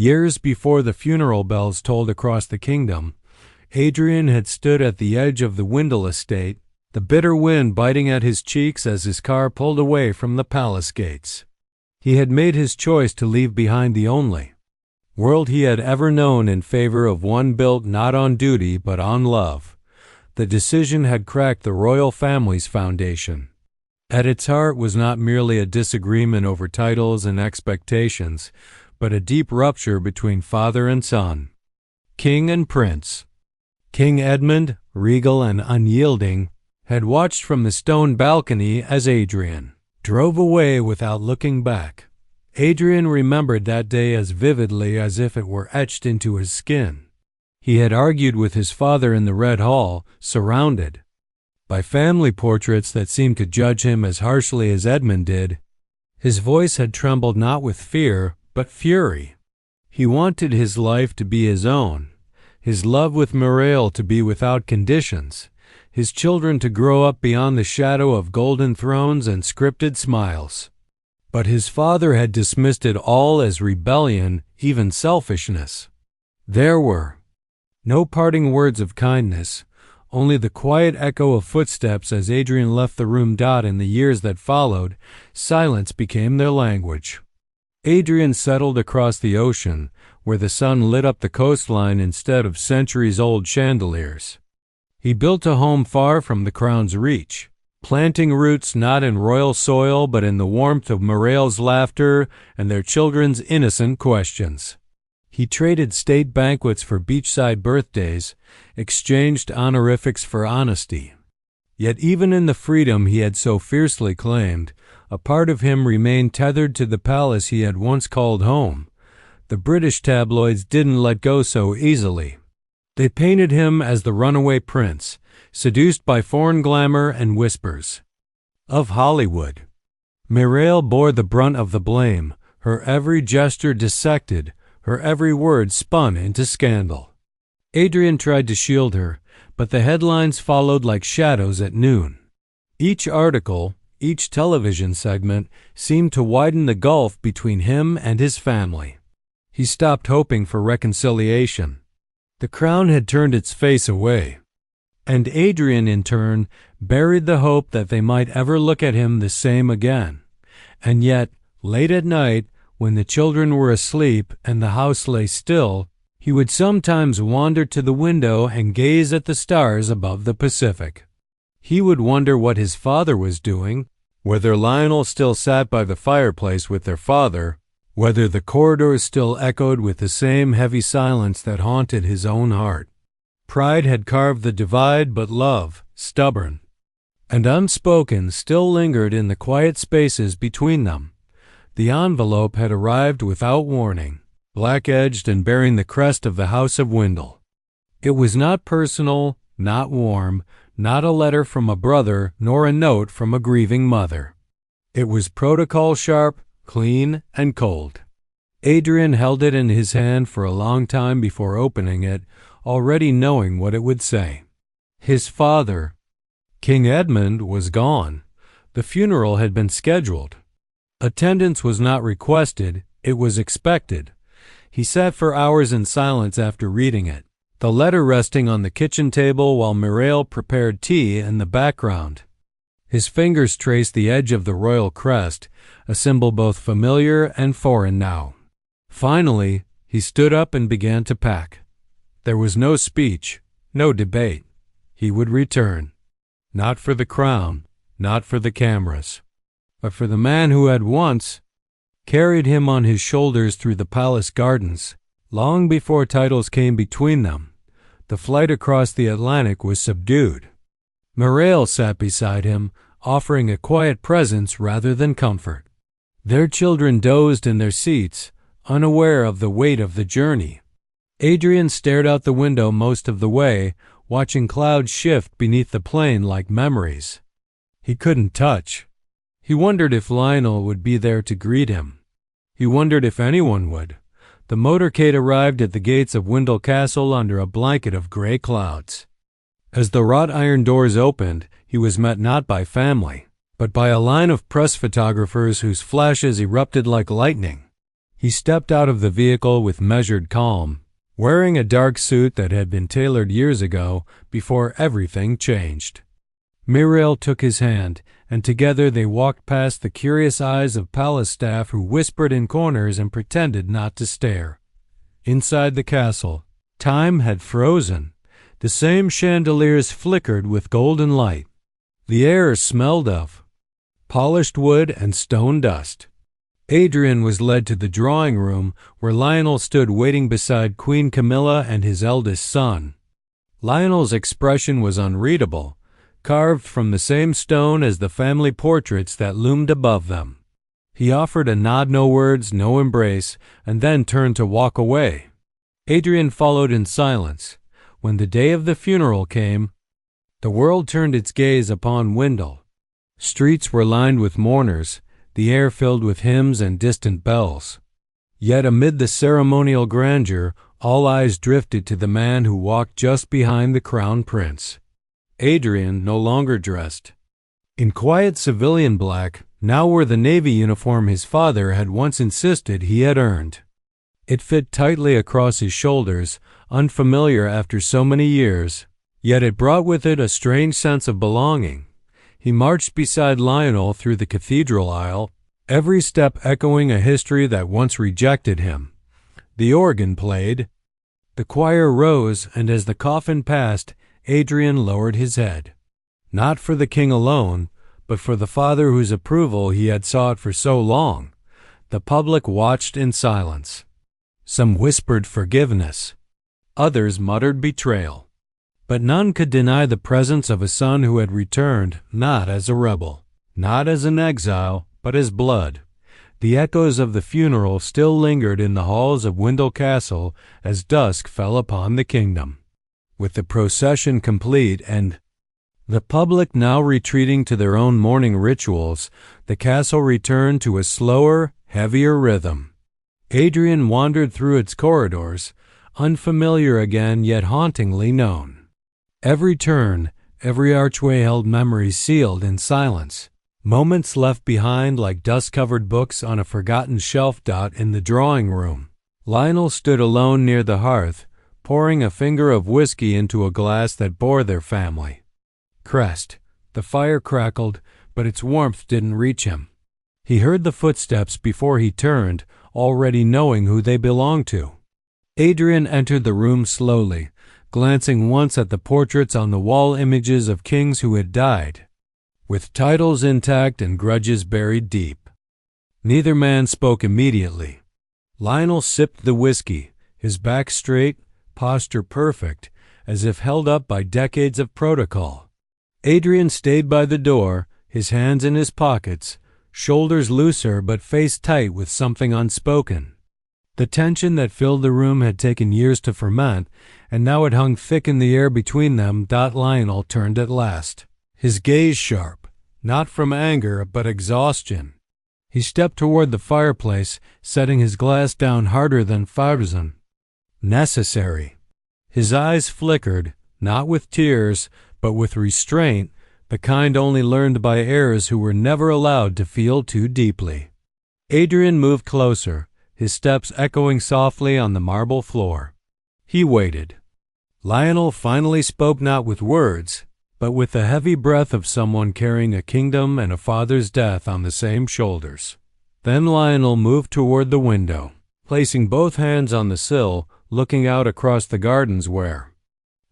Years before the funeral bells tolled across the kingdom, Adrian had stood at the edge of the Windle estate, the bitter wind biting at his cheeks as his car pulled away from the palace gates. He had made his choice to leave behind the only world he had ever known in favor of one built not on duty but on love. The decision had cracked the royal family's foundation. At its heart was not merely a disagreement over titles and expectations, but a deep rupture between father and son, king and prince. King Edmund, regal and unyielding, had watched from the stone balcony as Adrian drove away without looking back. Adrian remembered that day as vividly as if it were etched into his skin. He had argued with his father in the Red Hall, surrounded by family portraits that seemed to judge him as harshly as Edmund did. His voice had trembled not with fear, but fury. He wanted his life to be his own, his love with Marale to be without conditions, his children to grow up beyond the shadow of golden thrones and scripted smiles. But his father had dismissed it all as rebellion, even selfishness. There were no parting words of kindness, only the quiet echo of footsteps as Adrian left the room. In the years that followed, silence became their language. Adrian settled across the ocean, where the sun lit up the coastline instead of centuries-old chandeliers. He built a home far from the crown's reach, planting roots not in royal soil but in the warmth of Marale's laughter and their children's innocent questions. He traded state banquets for beachside birthdays, exchanged honorifics for honesty. Yet even in the freedom he had so fiercely claimed, a part of him remained tethered to the palace he had once called home. The British tabloids didn't let go so easily. They painted him as the runaway prince, seduced by foreign glamour and whispers of Hollywood. Marale bore the brunt of the blame, her every gesture dissected, her every word spun into scandal. Adrian tried to shield her, but the headlines followed like shadows at noon. Each article, each television segment seemed to widen the gulf between him and his family. He stopped hoping for reconciliation. The crown had turned its face away, and Adrian, in turn, buried the hope that they might ever look at him the same again. And yet, late at night, when the children were asleep and the house lay still, he would sometimes wander to the window and gaze at the stars above the Pacific. He would wonder what his father was doing, whether Lionel still sat by the fireplace with their father, whether the corridors still echoed with the same heavy silence that haunted his own heart. Pride had carved the divide, but love, stubborn and unspoken, still lingered in the quiet spaces between them. The envelope had arrived without warning, black-edged and bearing the crest of the House of Windle. It was not personal, not warm, not a letter from a brother, nor a note from a grieving mother. It was protocol sharp, clean, and cold. Adrian held it in his hand for a long time before opening it, already knowing what it would say. His father, King Edmund, was gone. The funeral had been scheduled. Attendance was not requested, it was expected. He sat for hours in silence after reading it, the letter resting on the kitchen table while Marale prepared tea in the background. His fingers traced the edge of the royal crest, a symbol both familiar and foreign now. Finally, he stood up and began to pack. There was no speech, no debate. He would return. Not for the crown, not for the cameras, but for the man who had once carried him on his shoulders through the palace gardens. Long before titles came between them, the flight across the Atlantic was subdued. Marale sat beside him, offering a quiet presence rather than comfort. Their children dozed in their seats, unaware of the weight of the journey. Adrian stared out the window most of the way, watching clouds shift beneath the plane like memories he couldn't touch. He wondered if Lionel would be there to greet him. He wondered if anyone would. The motorcade arrived at the gates of Windle Castle under a blanket of gray clouds. As the wrought iron doors opened, he was met not by family, but by a line of press photographers whose flashes erupted like lightning. He stepped out of the vehicle with measured calm, wearing a dark suit that had been tailored years ago before everything changed. Muriel took his hand, and together they walked past the curious eyes of palace staff who whispered in corners and pretended not to stare. Inside the castle, time had frozen. The same chandeliers flickered with golden light. The air smelled of polished wood and stone dust. Adrian was led to the drawing room where Lionel stood waiting beside Queen Camilla and his eldest son. Lionel's expression was unreadable, carved from the same stone as the family portraits that loomed above them. He offered a nod, no words, no embrace, and then turned to walk away. Adrian followed in silence. When the day of the funeral came, the world turned its gaze upon Windle. Streets were lined with mourners, the air filled with hymns and distant bells. Yet amid the ceremonial grandeur, all eyes drifted to the man who walked just behind the crown prince. Adrian no longer dressed in quiet civilian black, now wore the navy uniform his father had once insisted he had earned. It fit tightly across his shoulders, unfamiliar after so many years, yet it brought with it a strange sense of belonging. He marched beside Lionel through the cathedral aisle, every step echoing a history that once rejected him. The organ played. The choir rose, and as the coffin passed, Adrian lowered his head. Not for the king alone, but for the father whose approval he had sought for so long. The public watched in silence. Some whispered forgiveness. Others muttered betrayal. But none could deny the presence of a son who had returned, not as a rebel, not as an exile, but as blood. The echoes of the funeral still lingered in the halls of Windle Castle as dusk fell upon the kingdom. With the procession complete and the public now retreating to their own mourning rituals, the castle returned to a slower, heavier rhythm. Adrian wandered through its corridors, unfamiliar again yet hauntingly known. Every turn, every archway held memories sealed in silence, moments left behind like dust-covered books on a forgotten shelf. In the drawing room, Lionel stood alone near the hearth, pouring a finger of whiskey into a glass that bore their family crest. The fire crackled, but its warmth didn't reach him. He heard the footsteps before he turned, already knowing who they belonged to. Adrian entered the room slowly, glancing once at the portraits on the wall, images of kings who had died, with titles intact and grudges buried deep. Neither man spoke immediately. Lionel sipped the whiskey, his back straight, posture perfect, as if held up by decades of protocol. Adrian stayed by the door, his hands in his pockets, shoulders looser but face tight with something unspoken. The tension that filled the room had taken years to ferment, and now it hung thick in the air between them. Lionel turned at last, his gaze sharp, not from anger but exhaustion. He stepped toward the fireplace, setting his glass down harder than frozen. Necessary. His eyes flickered, not with tears, but with restraint, the kind only learned by heirs who were never allowed to feel too deeply. Adrian moved closer, his steps echoing softly on the marble floor. He waited. Lionel finally spoke, not with words, but with the heavy breath of someone carrying a kingdom and a father's death on the same shoulders. Then Lionel moved toward the window, placing both hands on the sill, looking out across the gardens where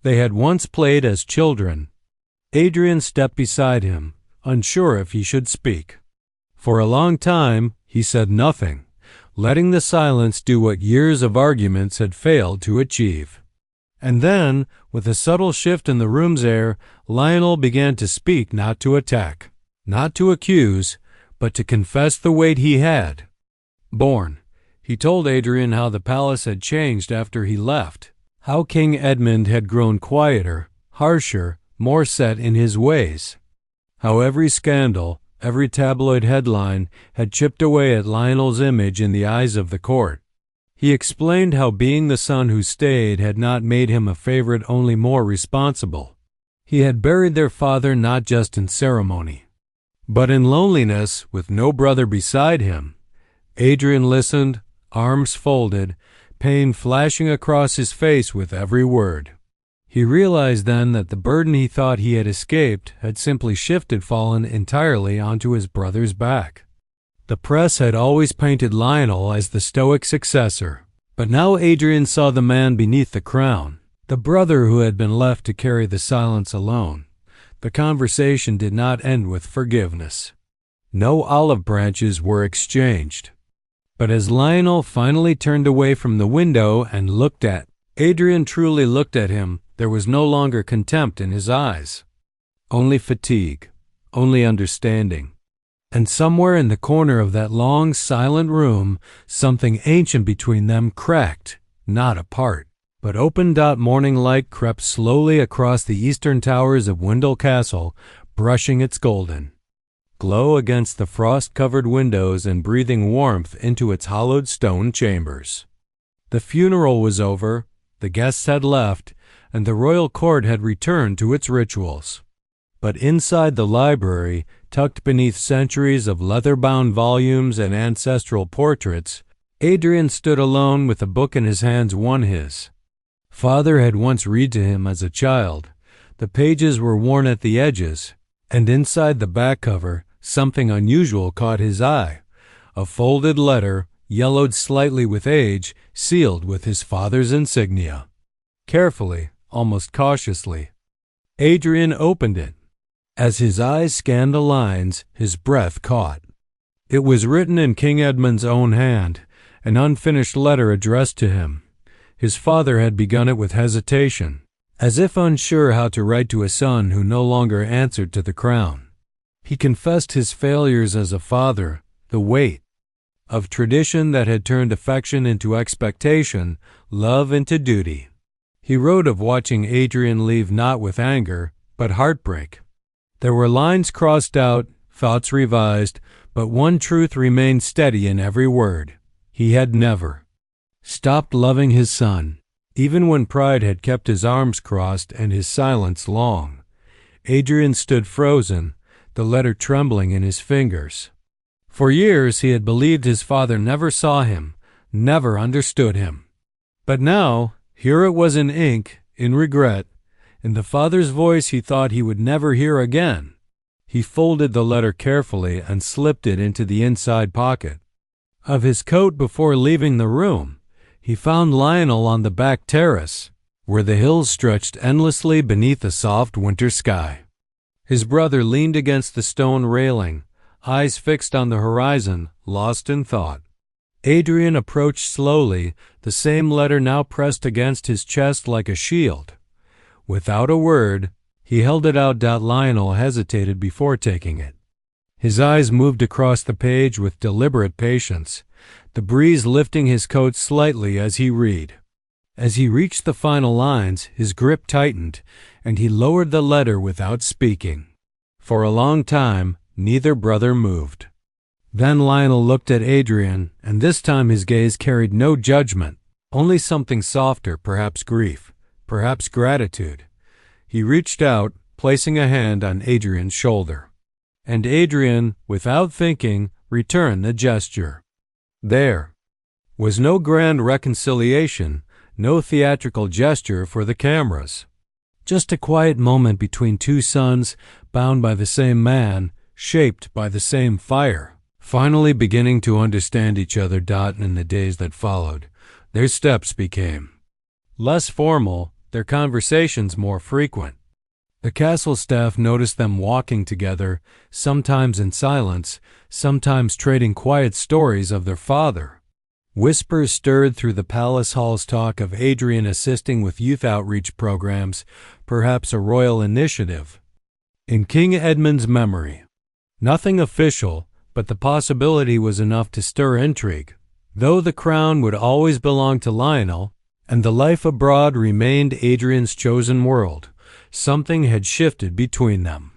they had once played as children. Adrian stepped beside him, unsure if he should speak. For a long time he said nothing, letting the silence do what years of arguments had failed to achieve. And then, with a subtle shift in the room's air, Lionel began to speak, not to attack, not to accuse, but to confess the weight he had borne. He told Adrian how the palace had changed after he left, how King Edmund had grown quieter, harsher, more set in his ways, how every scandal, every tabloid headline had chipped away at Lionel's image in the eyes of the court. He explained how being the son who stayed had not made him a favorite, only more responsible. He had buried their father not just in ceremony, but in loneliness, with no brother beside him. Adrian listened, arms folded, pain flashing across his face with every word. He realized then that the burden he thought he had escaped had simply fallen entirely onto his brother's back. The press had always painted Lionel as the stoic successor, but now Adrian saw the man beneath the crown, the brother who had been left to carry the silence alone. The conversation did not end with forgiveness. No olive branches were exchanged. But as Lionel finally turned away from the window and looked at Adrian, truly looked at him, there was no longer contempt in his eyes. Only fatigue, only understanding. And somewhere in the corner of that long, silent room, something ancient between them cracked, not apart, but open. Morning light crept slowly across the eastern towers of Windle Castle, brushing its golden glow against the frost-covered windows and breathing warmth into its hollowed stone chambers. The funeral was over, the guests had left, and the royal court had returned to its rituals. But inside the library, tucked beneath centuries of leather-bound volumes and ancestral portraits, Adrian stood alone with a book in his hands. One his father had once read to him as a child. The pages were worn at the edges, and inside the back cover, something unusual caught his eye. A folded letter, yellowed slightly with age, sealed with his father's insignia. Carefully, almost cautiously, Adrian opened it. As his eyes scanned the lines, his breath caught. It was written in King Edmund's own hand, an unfinished letter addressed to him. His father had begun it with hesitation, as if unsure how to write to a son who no longer answered to the crown. He confessed his failures as a father, the weight of tradition that had turned affection into expectation, love into duty. He wrote of watching Adrian leave not with anger, but heartbreak. There were lines crossed out, thoughts revised, but one truth remained steady in every word. He had never stopped loving his son, even when pride had kept his arms crossed and his silence long. Adrian stood frozen, the letter trembling in his fingers. For years he had believed his father never saw him, never understood him. But now, here it was in ink, in regret, in the father's voice he thought he would never hear again. He folded the letter carefully and slipped it into the inside pocket of his coat before leaving the room. He found Lionel on the back terrace, where the hills stretched endlessly beneath a soft winter sky. His brother leaned against the stone railing, eyes fixed on the horizon, lost in thought. Adrian approached slowly, the same letter now pressed against his chest like a shield. Without a word, he held it out. Lionel hesitated before taking it. His eyes moved across the page with deliberate patience, the breeze lifting his coat slightly as he read. As he reached the final lines, his grip tightened, and he lowered the letter without speaking. For a long time, neither brother moved. Then Lionel looked at Adrian, and this time his gaze carried no judgment, only something softer, perhaps grief, perhaps gratitude. He reached out, placing a hand on Adrian's shoulder. And Adrian, without thinking, returned the gesture. There was no grand reconciliation, no theatrical gesture for the cameras. Just a quiet moment between two sons, bound by the same man, shaped by the same fire, finally beginning to understand each other. In the days that followed, their steps became less formal, their conversations more frequent. The castle staff noticed them walking together, sometimes in silence, sometimes trading quiet stories of their father. Whispers stirred through the palace halls, talk of Adrian assisting with youth outreach programs, perhaps a royal initiative. In King Edmund's memory, nothing official, but the possibility was enough to stir intrigue. Though the crown would always belong to Lionel, and the life abroad remained Adrian's chosen world, something had shifted between them.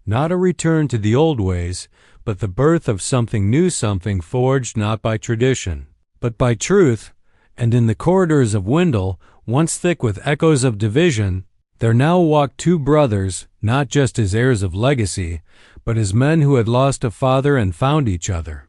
Not a return to the old ways, but the birth of something new, something forged not by tradition, but by truth. And in the corridors of Windle, once thick with echoes of division, there now walked two brothers, not just as heirs of legacy, but as men who had lost a father and found each other.